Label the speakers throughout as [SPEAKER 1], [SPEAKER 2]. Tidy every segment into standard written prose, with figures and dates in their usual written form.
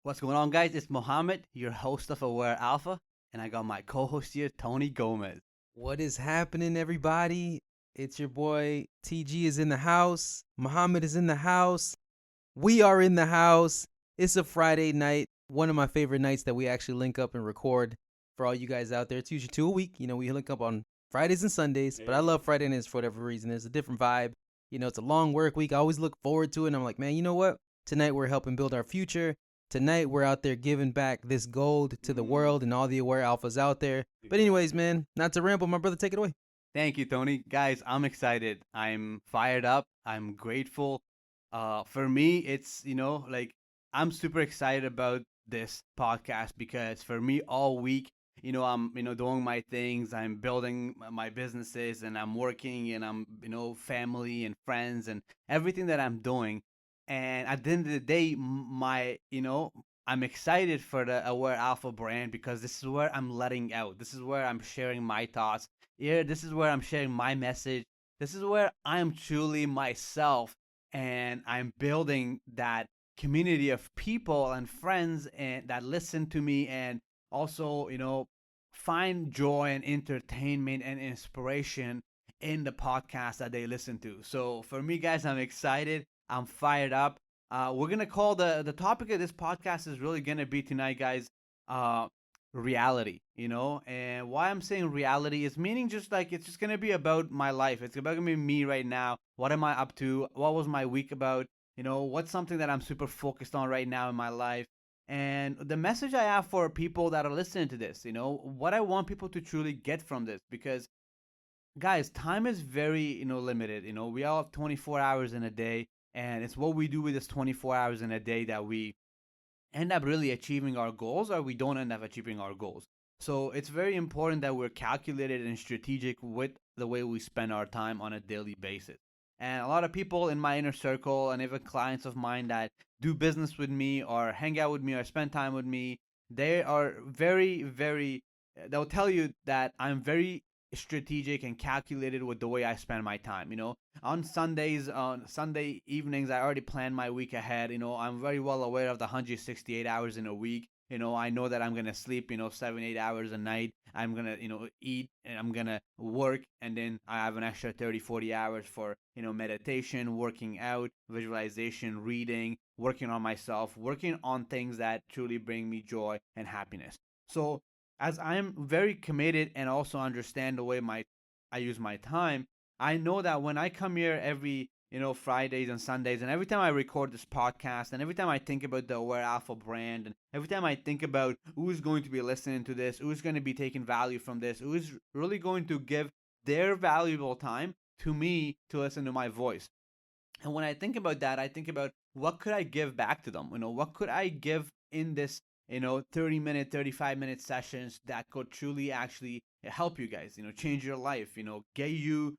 [SPEAKER 1] What's going on, guys? It's Mohammed, your host of Aware Alpha, and I got my co host here, Tony Gomez.
[SPEAKER 2] What is happening, everybody? It's your boy TG is in the house. Muhammad is in the house. We are in the house. It's a Friday night, one of my favorite nights that we actually link up and record for all you guys out there. It's usually 2 a week. We link up on Fridays and Sundays, but I love Friday nights for whatever reason. It's a different vibe. It's a long work week. I always look forward to it. And I'm like, man, you know what? Tonight we're helping build our future. Tonight we're out there giving back this gold to the world and all the aware alphas out there. But anyways, man, not to ramble, my brother, take it away.
[SPEAKER 1] Thank you, Tony. Guys, I'm excited. I'm fired up. I'm grateful. For me, I'm super excited about this podcast because for me, all week, I'm, doing my things. I'm building my businesses and I'm working and I'm, family and friends and everything that I'm doing. And at the end of the day, I'm excited for the Aware Alpha brand because this is where I'm letting out. This is where I'm sharing my thoughts. Yeah, this is where I'm sharing my message. This is where I'm truly myself and I'm building that community of people and friends and that listen to me and also, find joy and entertainment and inspiration in the podcast that they listen to. So for me, guys, I'm excited. I'm fired up. We're gonna call the topic of this podcast is really gonna be tonight, guys. Uh, reality, and why I'm saying reality is meaning just like it's just gonna be about my life. It's about gonna be me right now. What am I up to? What was my week about? What's something that I'm super focused on right now in my life? And the message I have for people that are listening to this, what I want people to truly get from this, because guys, time is very, limited. We all have 24 hours in a day, and it's what we do with this 24 hours in a day that we end up really achieving our goals or we don't end up achieving our goals. So it's very important that we're calculated and strategic with the way we spend our time on a daily basis. And a lot of people in my inner circle and even clients of mine that do business with me or hang out with me or spend time with me, they are very, very, they'll tell you that I'm very strategic and calculated with the way I spend my time. On Sundays, on Sunday evenings, I already plan my week ahead. I'm very well aware of the 168 hours in a week. I know that I'm gonna sleep, 7, 8 hours a night. I'm gonna, eat and I'm gonna work, and then I have an extra 30, 40 hours for, meditation, working out, visualization, reading, working on myself, working on things that truly bring me joy and happiness. So as I'm very committed and also understand the way I use my time, I know that when I come here every Fridays and Sundays, and every time I record this podcast, and every time I think about the Aware Alpha brand, and every time I think about who's going to be listening to this, who's going to be taking value from this, who's really going to give their valuable time to me to listen to my voice. And when I think about that, I think about what could I give back to them? What could I give in this, 30-minute, 35-minute sessions that could truly actually help you guys, change your life, get you,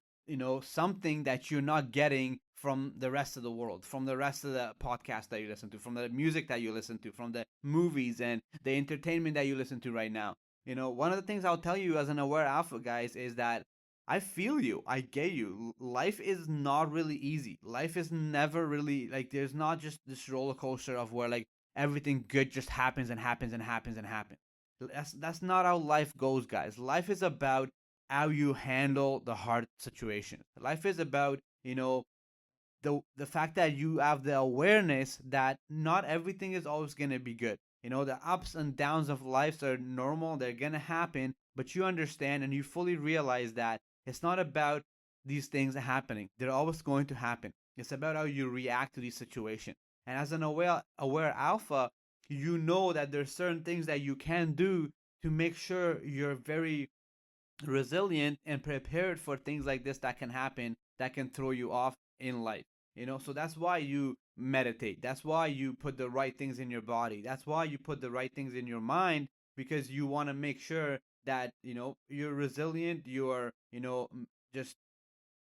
[SPEAKER 1] something that you're not getting from the rest of the world, from the rest of the podcast that you listen to, from the music that you listen to, from the movies and the entertainment that you listen to right now. One of the things I'll tell you as an aware alpha, guys, is that I feel you. I get you. Life is not really easy. Life is never really like there's not just this roller coaster of where like everything good just happens and happens and happens and happens. That's not how life goes, guys. Life is about how you handle the hard situation. Life is about, the fact that you have the awareness that not everything is always going to be good. The ups and downs of life are normal, they're going to happen, but you understand and you fully realize that it's not about these things happening. They're always going to happen. It's about how you react to these situations. And as an aware alpha, you know that there's certain things that you can do to make sure you're very resilient and prepared for things like this that can happen, that can throw you off in life. So that's why you meditate. That's why you put the right things in your body. That's why you put the right things in your mind, because you want to make sure that you're resilient, you're just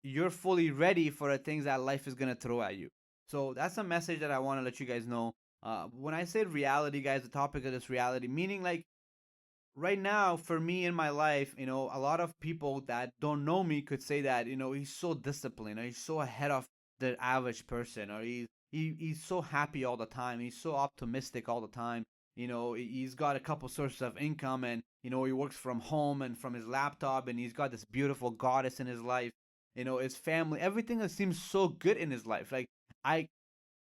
[SPEAKER 1] you're fully ready for the things that life is going to throw at you. So that's a message that I want to let you guys know. When I say reality, guys, the topic of this reality, meaning like right now for me in my life, a lot of people that don't know me could say that, he's so disciplined, or he's so ahead of the average person, or he's so happy all the time. He's so optimistic all the time. He's got a couple sources of income, and he works from home and from his laptop, and he's got this beautiful goddess in his life. His family, everything that seems so good in his life. Like I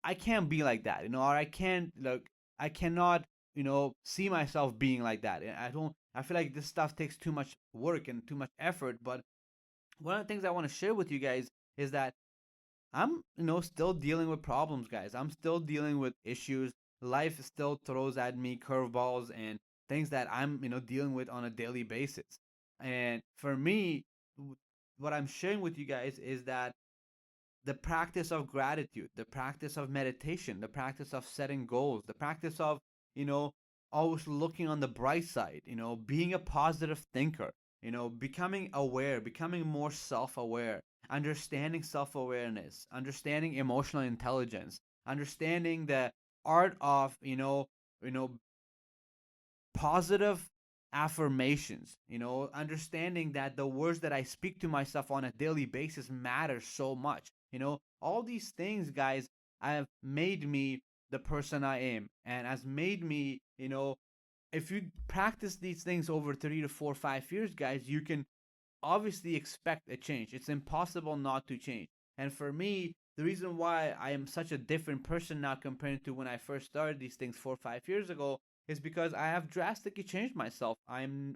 [SPEAKER 1] I can't be like that, or I cannot, see myself being like that. And I feel like this stuff takes too much work and too much effort. But one of the things I want to share with you guys is that I'm, still dealing with problems, guys. I'm still dealing with issues. Life still throws at me curveballs and things that I'm, dealing with on a daily basis. And for me, what I'm sharing with you guys is that the practice of gratitude, the practice of meditation, the practice of setting goals, the practice of, you know, always looking on the bright side, being a positive thinker, becoming aware, becoming more self aware, understanding self awareness, understanding emotional intelligence, understanding the art of, you know, positive affirmations, understanding that the words that I speak to myself on a daily basis matter so much. All these things, guys, have made me the person I am and has made me, if you practice these things over 3 to 4, 5 years, guys, you can obviously expect a change. It's impossible not to change. And for me, the reason why I am such a different person now compared to when I first started these things 4 or 5 years ago is because I have drastically changed myself. I'm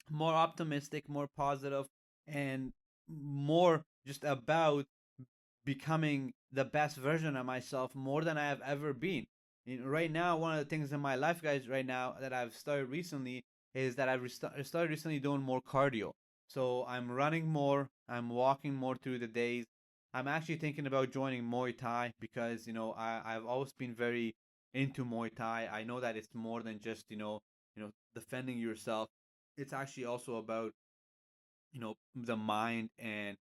[SPEAKER 1] more optimistic, more positive, and more just about becoming the best version of myself more than I have ever been. Right now, one of the things in my life, guys, right now that I've started recently is that started recently doing more cardio. So I'm running more, I'm walking more through the days. I'm actually thinking about joining Muay Thai because, I've always been very into Muay Thai. I know that it's more than just, defending yourself. It's actually also about the mind and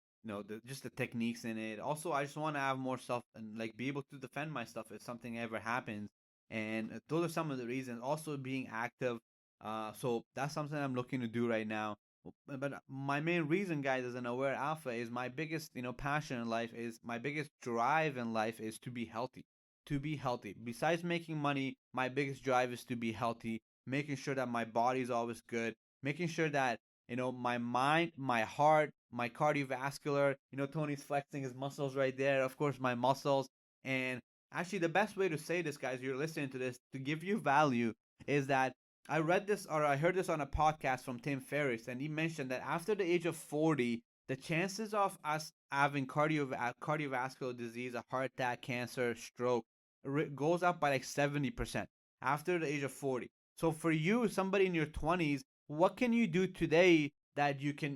[SPEAKER 1] just the techniques in it. Also, I just want to have more stuff and like be able to defend my stuff if something ever happens. And those are some of the reasons. Also, being active. So that's something I'm looking to do right now. But my main reason, guys, as an aware alpha, is my biggest passion in life, is my biggest drive in life is to be healthy. To be healthy. Besides making money, my biggest drive is to be healthy, making sure that my body is always good, making sure that my mind, my heart, my cardiovascular. Tony's flexing his muscles right there. Of course, my muscles. And actually, the best way to say this, guys, you're listening to this, to give you value, is that I read this or I heard this on a podcast from Tim Ferriss, and he mentioned that after the age of 40, the chances of us having cardiovascular disease, a heart attack, cancer, stroke, goes up by like 70% after the age of 40. So for you, somebody in your 20s, what can you do today that you can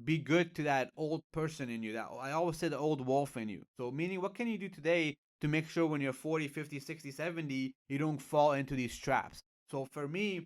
[SPEAKER 1] be good to that old person in you, that I always say the old wolf in you? So meaning, what can you do today to make sure when you're 40, 50, 60, 70, you don't fall into these traps? So for me,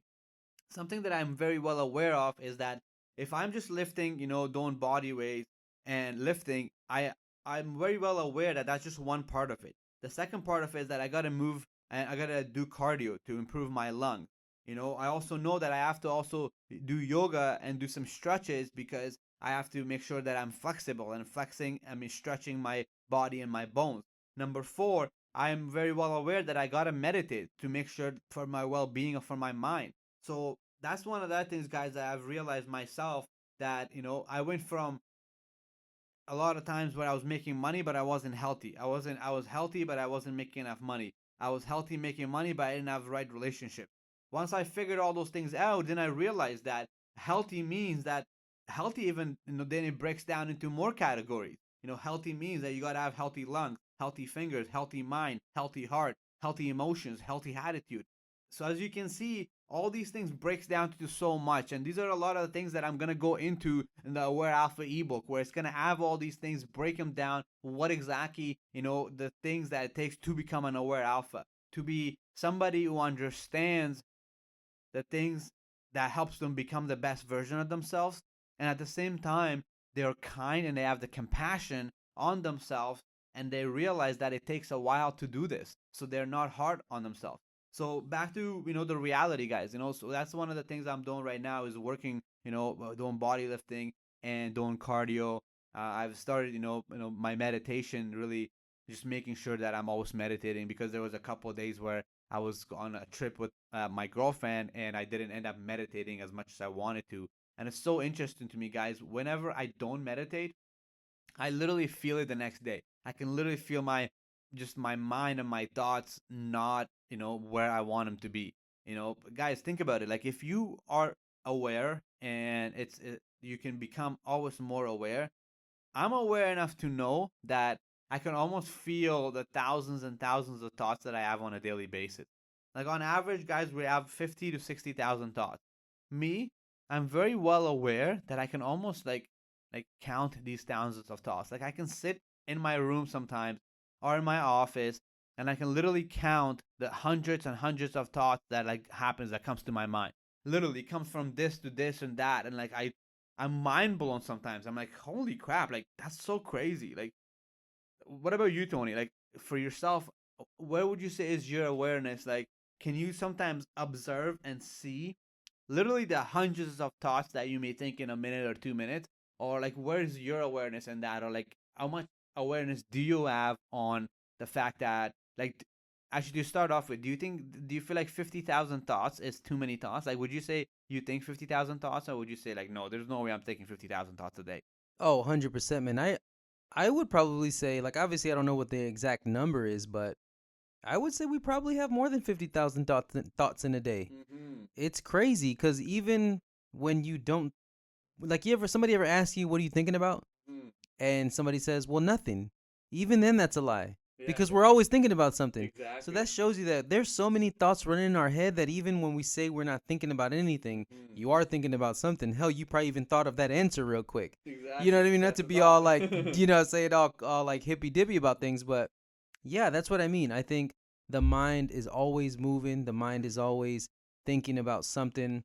[SPEAKER 1] something that I'm very well aware of is that if I'm just lifting, doing body weight and lifting, I'm very well aware that that's just one part of it. The second part of it is that I gotta move and I gotta do cardio to improve my lungs. I also know that I have to also do yoga and do some stretches because I have to make sure that I'm flexible, and flexing, I mean stretching my body and my bones. Number four, I am very well aware that I gotta meditate to make sure for my well-being or for my mind. So that's one of the things, guys, that I've realized myself, that I went from a lot of times where I was making money but I wasn't healthy. I was healthy but I wasn't making enough money. I was healthy making money but I didn't have the right relationship. Once I figured all those things out, then I realized that healthy means that healthy, even then it breaks down into more categories. Healthy means that you got to have healthy lungs, healthy fingers, healthy mind, healthy heart, healthy emotions, healthy attitude. So as you can see, all these things breaks down to so much, and these are a lot of the things that I'm gonna go into in the Aware Alpha ebook, where it's gonna have all these things, break them down, what exactly the things that it takes to become an Aware Alpha, to be somebody who understands the things that helps them become the best version of themselves, and at the same time they're kind and they have the compassion on themselves, and they realize that it takes a while to do this, so they're not hard on themselves. So back to the reality, guys. So that's one of the things I'm doing right now, is working, doing body lifting and doing cardio. I've started my meditation really just making sure that I'm always meditating, because there was a couple of days where I was on a trip with my girlfriend and I didn't end up meditating as much as I wanted to. And it's so interesting to me, guys. Whenever I don't meditate, I literally feel it the next day. I can literally feel my mind and my thoughts not, where I want them to be. Guys, think about it. Like, if you are aware, and you can become always more aware. I'm aware enough to know that I can almost feel the thousands and thousands of thoughts that I have on a daily basis. Like, on average, guys, we have 50 to 60,000 thoughts. Me, I'm very well aware that I can almost like count these thousands of thoughts. Like, I can sit in my room sometimes or in my office, and I can literally count the hundreds and hundreds of thoughts that like happens that comes to my mind. Literally comes from this to this and that, and like I'm mind blown sometimes. I'm like, holy crap, like that's so crazy. Like, what about you, Tony? Like, for yourself, where would you say is your awareness? Like, can you sometimes observe and see literally the hundreds of thoughts that you may think in a minute or 2 minutes? Or like, where's your awareness in that? Or like, how much awareness do you have on the fact that, like, actually, to start off with, do you feel like 50,000 thoughts is too many thoughts? Like, would you say you think 50,000 thoughts, or would you say like, no, there's no way I'm thinking 50,000 thoughts a day?
[SPEAKER 2] Oh, 100%, man. I would probably say, like, obviously I don't know what the exact number is, but I would say we probably have more than 50,000 thoughts in a day.
[SPEAKER 1] Mm-hmm.
[SPEAKER 2] It's crazy because even when you don't, like, somebody ever ask you, what are you thinking about?
[SPEAKER 1] Mm.
[SPEAKER 2] And somebody says, well, nothing. Even then, that's a lie.
[SPEAKER 1] Yeah,
[SPEAKER 2] Because we're always thinking about something. So
[SPEAKER 1] exactly.
[SPEAKER 2] that shows you that there's so many thoughts running in our head that even when we say we're not thinking about anything,
[SPEAKER 1] Mm.
[SPEAKER 2] you are thinking about something. Hell, you probably even thought of that answer real quick.
[SPEAKER 1] Exactly.
[SPEAKER 2] You know what I mean? Not
[SPEAKER 1] That's
[SPEAKER 2] to
[SPEAKER 1] the
[SPEAKER 2] be all
[SPEAKER 1] thought.
[SPEAKER 2] like, say it all like hippy dippy about things, but yeah, that's what I mean. I think the mind is always moving. The mind is always thinking about something.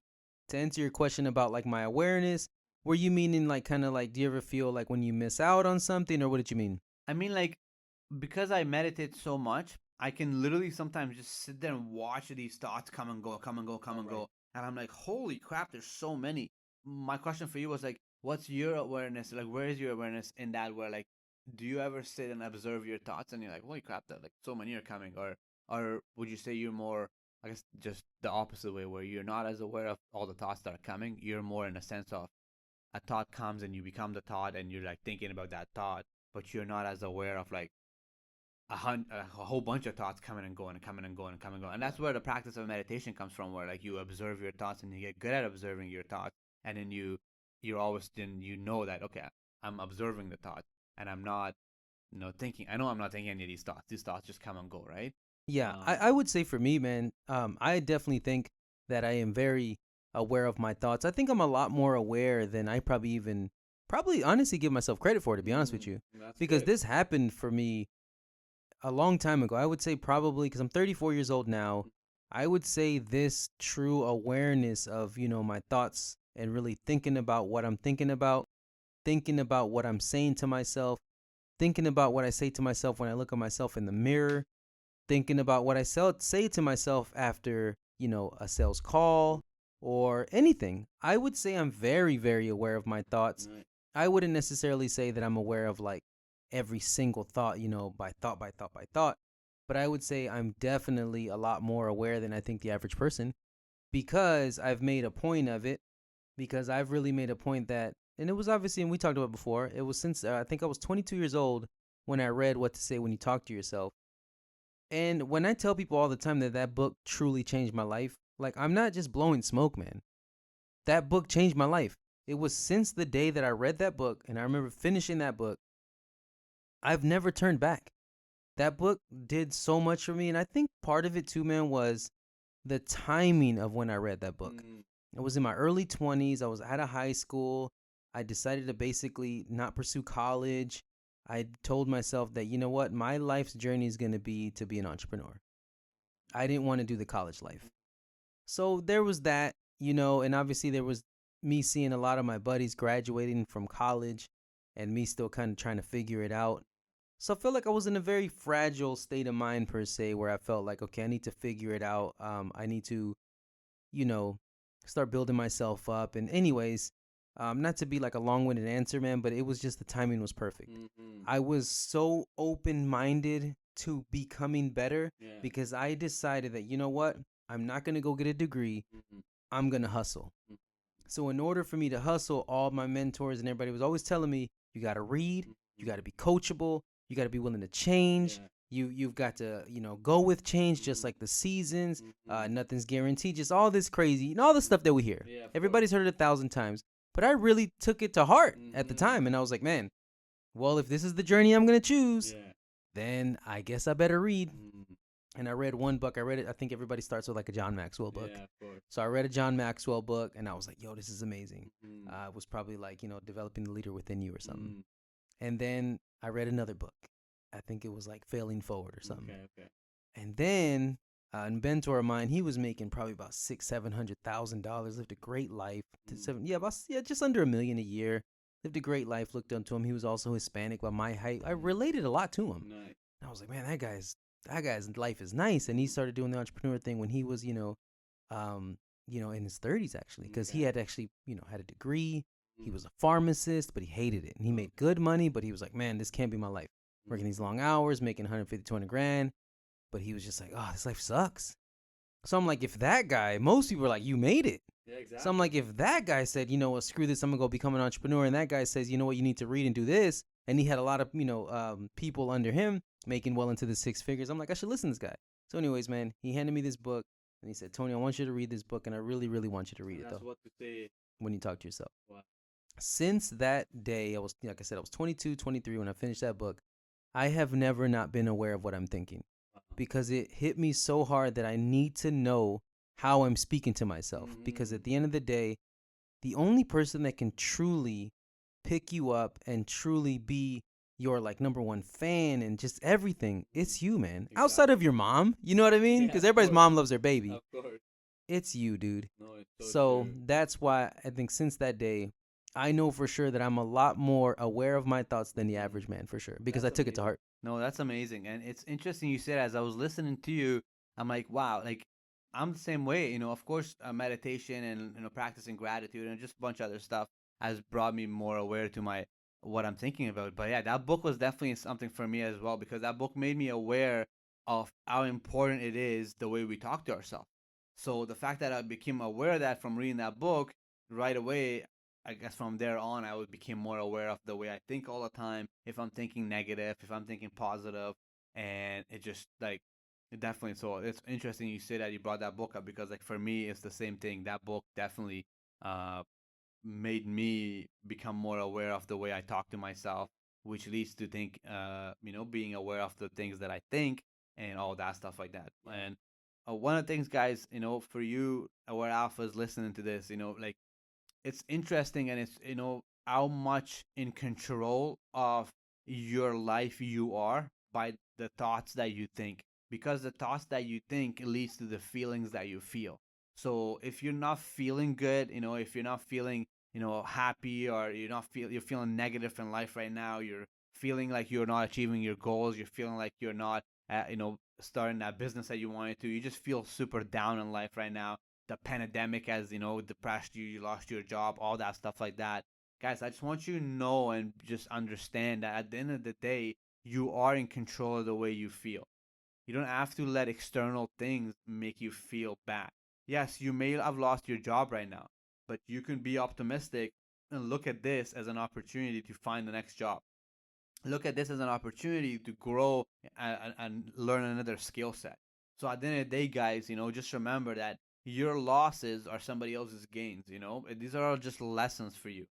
[SPEAKER 2] To answer your question about like my awareness, were you meaning like kind of like, do you ever feel like when you miss out on something, or what did you mean?
[SPEAKER 1] I mean, like, because I meditate so much, I can literally sometimes just sit there and watch these thoughts come and go, come and go, come and
[SPEAKER 2] Right.
[SPEAKER 1] go. And I'm like, holy crap, there's so many. My question for you was like, what's your awareness? Like, where is your awareness in that? Where, like, do you ever sit and observe your thoughts and you're like, holy crap, that like so many are coming? Or would you say you're more, I guess, just the opposite way, where you're not as aware of all the thoughts that are coming? You're more in a sense of a thought comes and you become the thought and you're like thinking about that thought, but you're not as aware of like a whole bunch of thoughts coming and going and coming and going and coming and going. And that's where the practice of meditation comes from, where like you observe your thoughts and you get good at observing your thoughts, and then you're always, then you know that, okay, I'm observing the thought and I'm not, thinking. I know I'm not thinking any of these thoughts. These thoughts just come and go, right?
[SPEAKER 2] Yeah,
[SPEAKER 1] Um,
[SPEAKER 2] I would say for me, man, I definitely think that I am very aware of my thoughts. I think I'm a lot more aware than I probably honestly give myself credit for, to be honest with you.
[SPEAKER 1] that's
[SPEAKER 2] Because
[SPEAKER 1] good.
[SPEAKER 2] this happened for me a long time ago. I would say probably because I'm 34 years old now. I would say this true awareness of, my thoughts and really thinking about what I'm thinking about what I'm saying to myself, thinking about what I say to myself when I look at myself in the mirror, thinking about what I say to myself after, a sales call or anything. I would say I'm very, very aware of my thoughts.
[SPEAKER 1] Right.
[SPEAKER 2] I wouldn't necessarily say that I'm aware of like every single thought, by thought, by thought, by thought. But I would say I'm definitely a lot more aware than I think the average person, because I've made a point of it, because I've really made a point that, and it was obviously, and we talked about it before, it was since I think I was 22 years old when I read What to Say When You Talk to Yourself. And when I tell people all the time that that book truly changed my life, like, I'm not just blowing smoke, man. That book changed my life. It was since the day that I read that book, and I remember finishing that book, I've never turned back. That book did so much for me, and I think part of it too, man, was the timing of when I read that book.
[SPEAKER 1] Mm.
[SPEAKER 2] I was in my early 20s. I was out of high school. I decided to basically not pursue college. I told myself that, you know what, my life's journey is going to be an entrepreneur. I didn't want to do the college life. So there was that, and obviously there was me seeing a lot of my buddies graduating from college and me still kind of trying to figure it out. So I felt like I was in a very fragile state of mind, per se, where I felt like, okay, I need to figure it out. I need to, you know, start building myself up. And anyways, Not to be like a long-winded answer, man, but it was just the timing was perfect.
[SPEAKER 1] Mm-hmm.
[SPEAKER 2] I was so open-minded to becoming better
[SPEAKER 1] Yeah.
[SPEAKER 2] because I decided that, you know what? I'm not going to go get a degree.
[SPEAKER 1] Mm-hmm.
[SPEAKER 2] I'm going to hustle. So in order for me to hustle, all my mentors and everybody was always telling me, you got to read, you got to be coachable, you got to be willing to change.
[SPEAKER 1] Yeah.
[SPEAKER 2] You've got to, go with change just like the seasons. Nothing's guaranteed. Just all this crazy and all the stuff that we hear.
[SPEAKER 1] Yeah, of
[SPEAKER 2] Everybody's heard it 1,000 times. But I really took it to heart at the
[SPEAKER 1] Mhm.
[SPEAKER 2] time. And I was like, man, well, if this is the journey I'm going to choose,
[SPEAKER 1] Yeah.
[SPEAKER 2] then I guess I better read.
[SPEAKER 1] Mm.
[SPEAKER 2] And I read one book. I read it. I think everybody starts with like a John Maxwell book.
[SPEAKER 1] Yeah, of course.
[SPEAKER 2] So I read a John Maxwell book and I was like, yo, this is amazing.
[SPEAKER 1] Mhm.
[SPEAKER 2] It was probably like, developing the leader within you or something.
[SPEAKER 1] Mm.
[SPEAKER 2] And then I read another book. I think it was like Failing Forward or something.
[SPEAKER 1] Okay.
[SPEAKER 2] And then a mentor of mine, he was making probably about $600,000-$700,000, lived a great life. Just under $1 million a year. Lived a great life. Looked up to him. He was also Hispanic by my height. I related a lot to him.
[SPEAKER 1] Nice.
[SPEAKER 2] And I was like, man, that guy's life is nice. And he started doing the entrepreneur thing when he was, in his 30s actually, because he had actually, had a degree. He was a pharmacist, but he hated it. And he made good money, but he was like, man, this can't be my life. Working these long hours, making 150, 200 grand. But he was just like, oh, this life sucks. So I'm like, if that guy, most people are like, you made it.
[SPEAKER 1] Yeah, exactly.
[SPEAKER 2] So I'm like, if that guy said, you know what, screw this, I'm going to go become an entrepreneur. And that guy says, you know what, you need to read and do this. And he had a lot of, people under him making well into the six figures. I'm like, I should listen to this guy. So anyways, man, he handed me this book. And he said, Tony, I want you to read this book. And I really, really want you to read it,
[SPEAKER 1] That's
[SPEAKER 2] though,
[SPEAKER 1] what to say.
[SPEAKER 2] when you talk to yourself.
[SPEAKER 1] Wow.
[SPEAKER 2] Since that day, I was, like I said, I was 22, 23 when I finished that book. I have never not been aware of what I'm thinking because it hit me so hard that I need to know how I'm speaking to myself. Because at the end of the day, the only person that can truly pick you up and truly be your like number one fan and just everything, it's you, man.
[SPEAKER 1] Exactly.
[SPEAKER 2] Outside of your mom, you know what I mean?
[SPEAKER 1] Yeah,
[SPEAKER 2] Because
[SPEAKER 1] of
[SPEAKER 2] everybody's
[SPEAKER 1] course.
[SPEAKER 2] mom loves their baby.
[SPEAKER 1] Of course.
[SPEAKER 2] It's you, dude.
[SPEAKER 1] No, it's
[SPEAKER 2] So
[SPEAKER 1] true.
[SPEAKER 2] that's why I think since that day, I know for sure that I'm a lot more aware of my thoughts than the average man, for sure, because
[SPEAKER 1] That's
[SPEAKER 2] I took it to
[SPEAKER 1] amazing.
[SPEAKER 2] heart.
[SPEAKER 1] No, that's amazing. And it's interesting you said, as I was listening to you, I'm like, wow, like I'm the same way. Of course, meditation and practicing gratitude and just a bunch of other stuff has brought me more aware to my what I'm thinking about. But yeah, that book was definitely something for me as well, because that book made me aware of how important it is the way we talk to ourselves. So the fact that I became aware of that from reading that book right away, I guess from there on, I would become more aware of the way I think all the time. If I'm thinking negative, if I'm thinking positive, and it just like definitely. So it's interesting you say that you brought that book up, because like for me, it's the same thing. That book definitely uh made me become more aware of the way I talk to myself, which leads to being aware of the things that I think and all that stuff like that. And one of the things, guys, for you, our alphas listening to this, like it's interesting, and it's how much in control of your life you are by the thoughts that you think, because the thoughts that you think leads to the feelings that you feel. So if you're not feeling good, if you're not feeling happy, or you're feeling negative in life right now, you're feeling like you're not achieving your goals, you're feeling like you're not starting that business that you wanted to, you just feel super down in life right now. The pandemic has depressed you, you lost your job, all that stuff like that. Guys, I just want you to know and just understand that at the end of the day, you are in control of the way you feel. You don't have to let external things make you feel bad. Yes, you may have lost your job right now, but you can be optimistic and look at this as an opportunity to find the next job. Look at this as an opportunity to grow and learn another skill set. So at the end of the day, guys, just remember that your losses are somebody else's gains. These are all just lessons for you.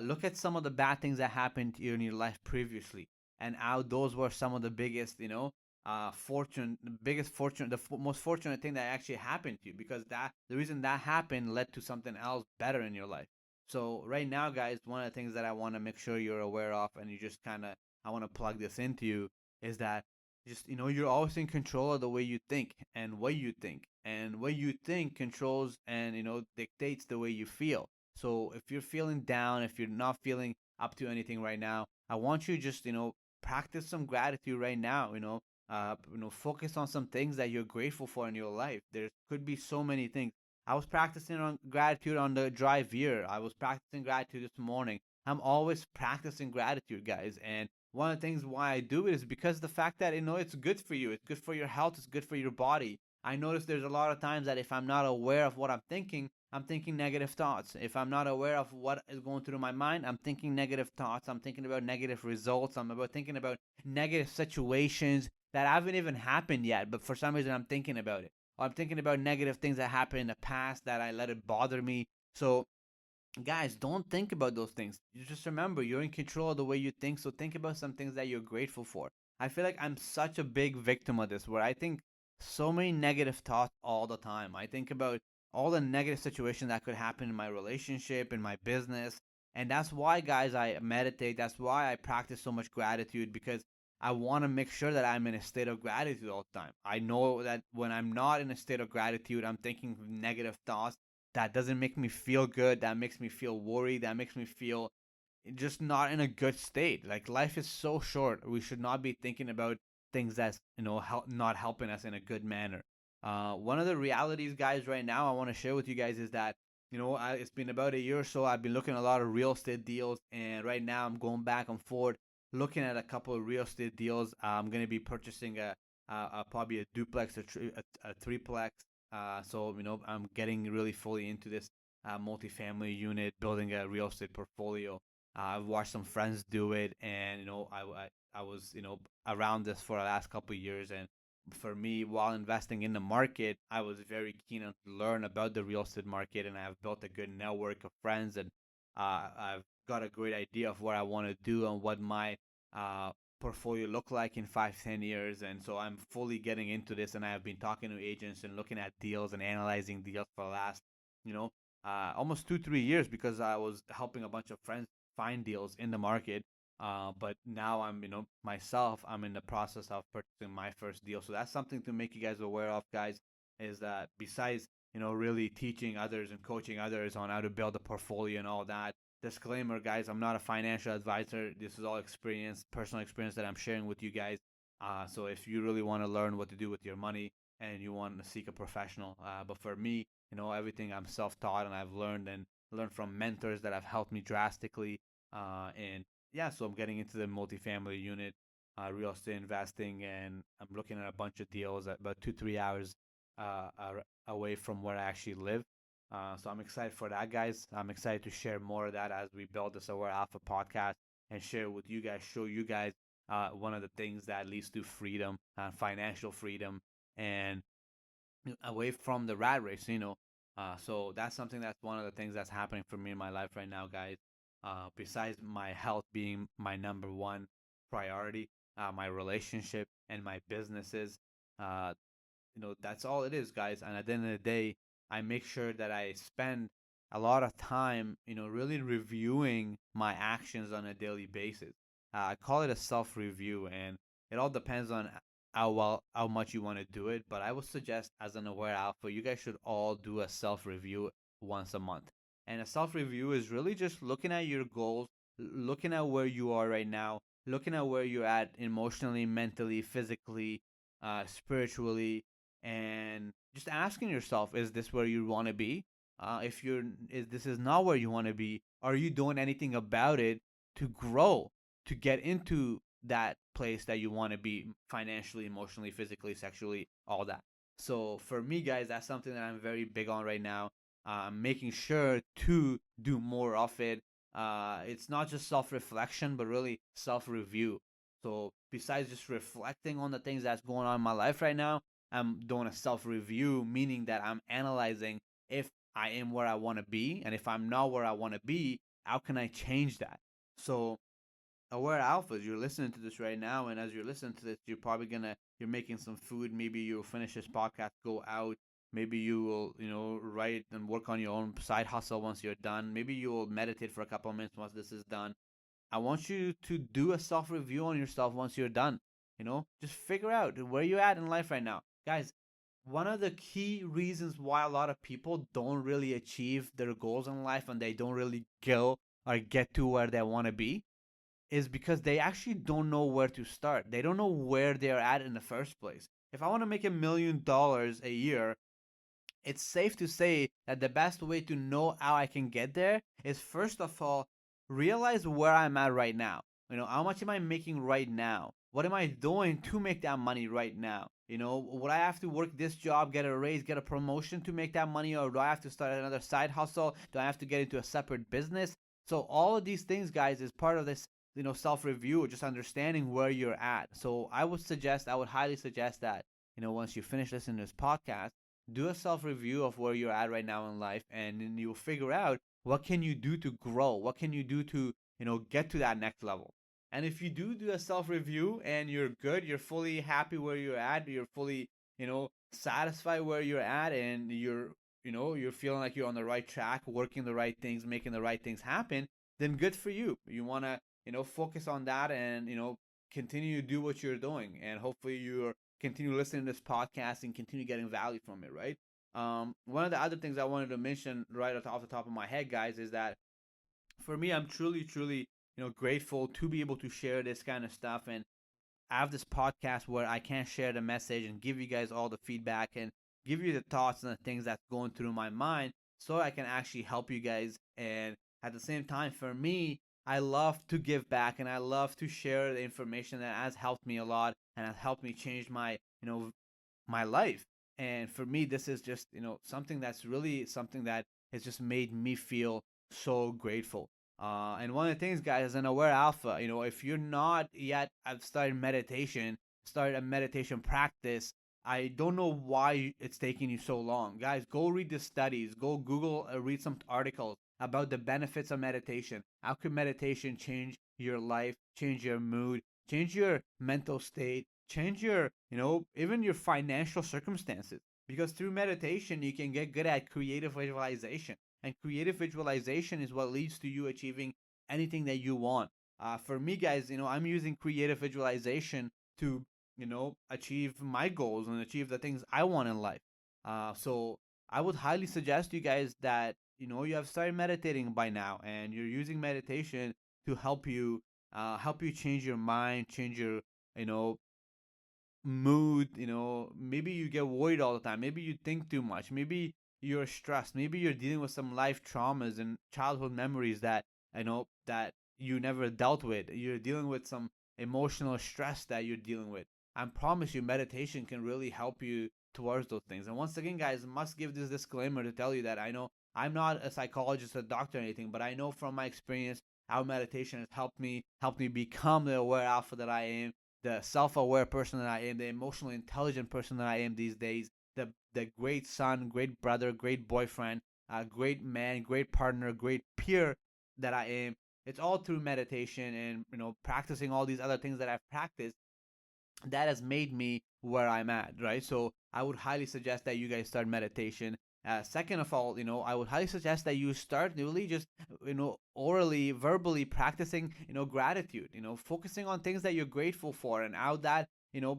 [SPEAKER 1] Look at some of the bad things that happened to you in your life previously, and how those were some of the biggest, most fortunate thing that actually happened to you, because the reason that happened led to something else better in your life. So right now, guys, one of the things that I want to make sure you're aware of, and you just kind of, I want to plug this into you, is that just you're always in control of the way you think and what you think, and what you think controls and dictates the way you feel. So if you're feeling down, if you're not feeling up to anything right now, I want you to just practice some gratitude right now. Focus on some things that you're grateful for in your life. There could be so many things. I was practicing on gratitude on the drive here. I was practicing gratitude this morning. I'm always practicing gratitude, guys. And one of the things why I do it is because the fact that it's good for you. It's good for your health. It's good for your body. I notice there's a lot of times that if I'm not aware of what I'm thinking negative thoughts. If I'm not aware of what is going through my mind, I'm thinking negative thoughts. I'm thinking about negative results. I'm about thinking about negative situations that haven't even happened yet, but for some reason I'm thinking about it. Or I'm thinking about negative things that happened in the past that I let it bother me. So guys, don't think about those things. You just remember you're in control of the way you think. So think about some things that you're grateful for. I feel like I'm such a big victim of this, where I think so many negative thoughts all the time. I think about all the negative situations that could happen in my relationship, in my business. And that's why, guys, I meditate. That's why I practice so much gratitude, because I want to make sure that I'm in a state of gratitude all the time. I know that when I'm not in a state of gratitude, I'm thinking negative thoughts that doesn't make me feel good, that makes me feel worried, that makes me feel just not in a good state. Like, life is so short. We should not be thinking about things that's, not helping us in a good manner. One of the realities, guys, right now I want to share with you guys is that, it's been about a year or so. I've been looking at a lot of real estate deals, and right now I'm going back and forth looking at a couple of real estate deals. I'm going to be purchasing probably a duplex, a threeplex. So I'm getting really fully into this multifamily unit, building a real estate portfolio. I've watched some friends do it, and I was around this for the last couple of years. And for me, while investing in the market, I was very keen on to learn about the real estate market, and I've built a good network of friends, and I've got a great idea of what I want to do and what my uh, portfolio look like in 5-10 years. And so I'm fully getting into this, and I have been talking to agents and looking at deals and analyzing deals for the last you know almost 2-3 years, because I was helping a bunch of friends find deals in the market. But now I'm myself, I'm in the process of purchasing my first deal. So that's something to make you guys aware of, guys, is that besides really teaching others and coaching others on how to build a portfolio and all that, disclaimer, guys, I'm not a financial advisor. This is all experience, personal experience that I'm sharing with you guys. So if you really want to learn what to do with your money and you want to seek a professional, but for me, everything I'm self-taught, and I've learned from mentors that have helped me drastically. And yeah, so I'm getting into the multifamily unit, real estate investing, and I'm looking at a bunch of deals at about 2-3 hours away from where I actually live. So I'm excited for that, guys. I'm excited to share more of that as we build this Aware Alpha podcast and share with you guys, show you guys one of the things that leads to freedom, financial freedom, and away from the rat race. So that's something that's one of the things that's happening for me in my life right now, guys. Besides my health being my number one priority, my relationship and my businesses, uh, that's all it is, guys. And at the end of the day, I make sure that I spend a lot of time, really reviewing my actions on a daily basis. I call it a self review, and it all depends on how much you want to do it. But I would suggest, as an Aware Alpha, you guys should all do a self review once a month. And a self review is really just looking at your goals, looking at where you are right now, looking at where you're at emotionally, mentally, physically, spiritually, and just asking yourself, is this where you want to be? If you're is this is not where you want to be, are you doing anything about it to grow, to get into that place that you want to be financially, emotionally, physically, sexually, all that? So for me, guys, that's something that I'm very big on right now. Making sure to do more of it. It's not just self-reflection, but really self-review. So besides just reflecting on the things that's going on in my life right now, I'm doing a self review, meaning that I'm analyzing if I am where I want to be. And if I'm not where I want to be, how can I change that? So, Aware Alphas, you're listening to this right now. And as you're listening to this, you're making some food. Maybe you'll finish this podcast, go out. Maybe you will, write and work on your own side hustle once you're done. Maybe you will meditate for a couple of minutes once this is done. I want you to do a self review on yourself once you're done. Just figure out where you're at in life right now. Guys, one of the key reasons why a lot of people don't really achieve their goals in life and they don't really go or get to where they want to be is because they actually don't know where to start. They don't know where they're at in the first place. If I want to make $1 million a year, it's safe to say that the best way to know how I can get there is, first of all, realize where I'm at right now. How much am I making right now? What am I doing to make that money right now? Would I have to work this job, get a raise, get a promotion to make that money, or do I have to start another side hustle? Do I have to get into a separate business? So all of these things, guys, is part of this, self-review, just understanding where you're at. So I would highly suggest that, once you finish listening to this podcast, do a self-review of where you're at right now in life, and then you'll figure out what can you do to grow, what can you do to, get to that next level. And if you do a self-review and you're good, you're fully happy where you're at, you're fully, satisfied where you're at, and you're feeling like you're on the right track, working the right things, making the right things happen, then good for you. You want to, focus on that, and, continue to do what you're doing, and hopefully you're continue listening to this podcast and continue getting value from it, right? One of the other things I wanted to mention right off the top of my head, guys, is that for me, I'm truly, truly, grateful to be able to share this kind of stuff, and have this podcast where I can share the message and give you guys all the feedback and give you the thoughts and the things that's going through my mind, so I can actually help you guys. And at the same time, for me, I love to give back, and I love to share the information that has helped me a lot and has helped me change my life. And for me, this is just, something that's really something that has just made me feel so grateful. And one of the things, guys, as an aware alpha, if you're not yet, I've started a meditation practice. I don't know why it's taking you so long. Guys, go read the studies, go Google, read some articles about the benefits of meditation. How can meditation change your life, change your mood, change your mental state, change your, even your financial circumstances? Because through meditation, you can get good at creative visualization. And creative visualization is what leads to you achieving anything that you want. For me, guys, I'm using creative visualization to, achieve my goals and achieve the things I want in life. So I would highly suggest you guys that, you have started meditating by now, and you're using meditation to help you change your mind, change your, you know, mood. Maybe you get worried all the time, maybe you think too much, maybe you're stressed, maybe you're dealing with some life traumas and childhood memories that that you never dealt with. You're dealing with some emotional stress that you're dealing with. I promise you, meditation can really help you towards those things. And once again, guys, must give this disclaimer to tell you that I know I'm not a psychologist, a doctor, or anything, but I know from my experience how meditation has helped me become the aware alpha that I am, the self-aware person that I am, the emotionally intelligent person that I am these days, the great son, great brother, great boyfriend, great man, great partner, great peer that I am. It's all through meditation and practicing all these other things that I've practiced that has made me where I'm at, right? So I would highly suggest that you guys start meditation. Second of all, I would highly suggest that you start really just, orally, verbally practicing, gratitude, focusing on things that you're grateful for, and how that,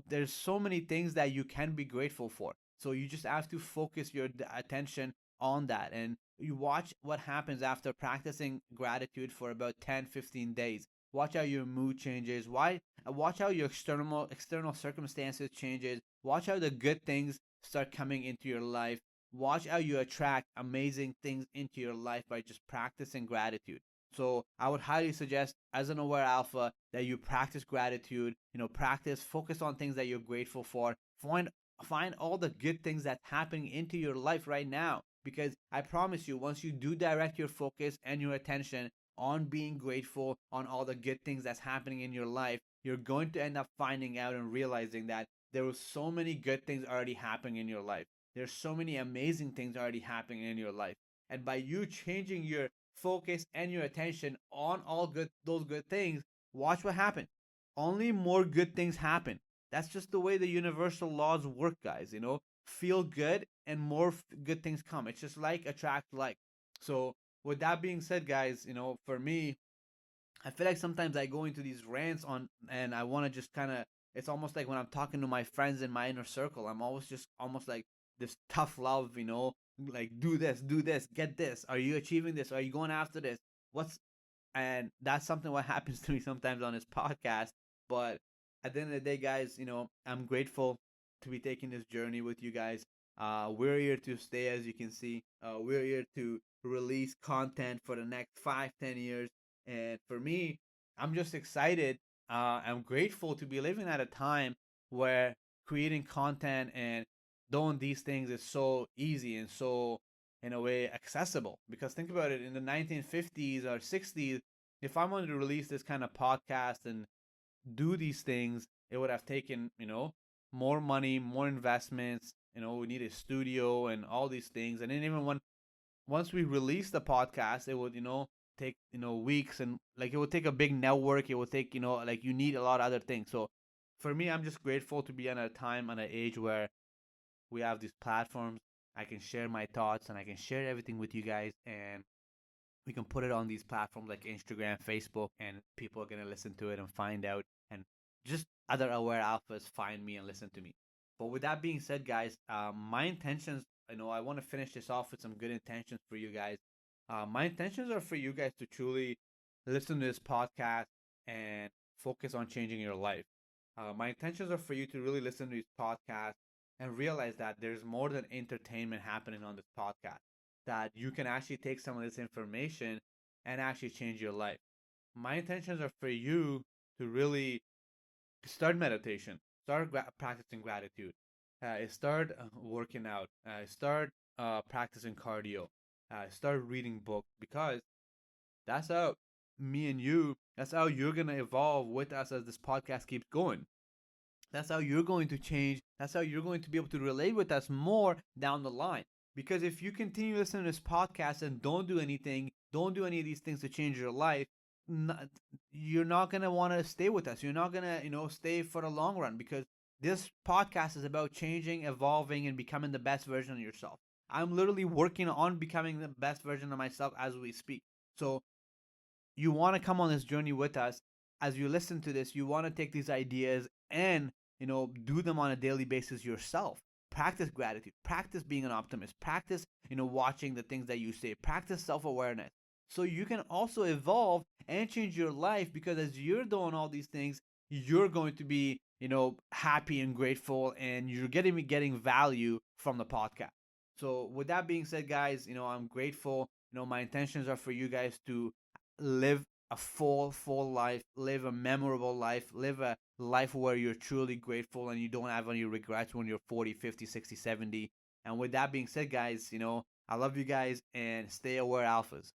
[SPEAKER 1] there's so many things that you can be grateful for. So you just have to focus your attention on that. And you watch what happens after practicing gratitude for about 10, 15 days. Watch how your mood changes. Watch how your external circumstances changes. Watch how the good things start coming into your life. Watch how you attract amazing things into your life by just practicing gratitude. So I would highly suggest, as an aware alpha, that you practice gratitude. Focus on things that you're grateful for. Find all the good things that's happening into your life right now. Because I promise you, once you do direct your focus and your attention on being grateful on all the good things that's happening in your life, you're going to end up finding out and realizing that there were so many good things already happening in your life. There's so many amazing things already happening in your life. And by you changing your focus and your attention on all those good things, watch what happens. Only more good things happen. That's just the way the universal laws work, guys. Feel good and more good things come. It's just like attract like. So with that being said, guys, for me, I feel like sometimes I go into these rants on, and I want to just kind of. It's almost like when I'm talking to my friends in my inner circle, I'm always just almost like this tough love, like do this, get this. Are you achieving this? Are you going after this? What's and that's something what happens to me sometimes on this podcast. But at the end of the day, guys, I'm grateful to be taking this journey with you guys. We're here to stay, as you can see. We're here to release content for the next 5, 10 years. And for me, I'm just excited. I'm grateful to be living at a time where creating content and doing these things is so easy and so, in a way, accessible. Because think about it, in the 1950s or 60s, if I wanted to release this kind of podcast and do these things, it would have taken, more money, more investments. We need a studio and all these things. And then even once we release the podcast, it would, take, weeks, and like it would take a big network. It would take, like you need a lot of other things. So for me, I'm just grateful to be at a time and an age where we have these platforms. I can share my thoughts and I can share everything with you guys, and we can put it on these platforms like Instagram, Facebook, and people are gonna listen to it and find out, and just other aware alphas find me and listen to me. But with that being said, guys, my intentions, I want to finish this off with some good intentions for you guys. My intentions are for you guys to truly listen to this podcast and focus on changing your life. My intentions are for you to really listen to this podcast and realize that there's more than entertainment happening on this podcast, that you can actually take some of this information and actually change your life. My intentions are for you to really start meditation, start practicing gratitude, start working out, start practicing cardio, start reading books, because that's how me and you, that's how you're going to evolve with us as this podcast keeps going. That's how you're going to change. That's how you're going to be able to relate with us more down the line. Because if you continue listening to this podcast and don't do anything, don't do any of these things to change your life, you're not going to want to stay with us. You're not going to, stay for the long run, because this podcast is about changing, evolving, and becoming the best version of yourself. I'm literally working on becoming the best version of myself as we speak. So you want to come on this journey with us. As you listen to this, you want to take these ideas and, do them on a daily basis yourself. Practice gratitude, practice being an optimist, practice, watching the things that you say, practice self-awareness, so you can also evolve and change your life, because as you're doing all these things, you're going to be, happy and grateful, and you're getting value from the podcast. So with that being said, guys, I'm grateful. My intentions are for you guys to live a full life, live a memorable life, live a life where you're truly grateful and you don't have any regrets when you're 40, 50, 60, 70. And with that being said, guys, I love you guys, and stay aware alphas.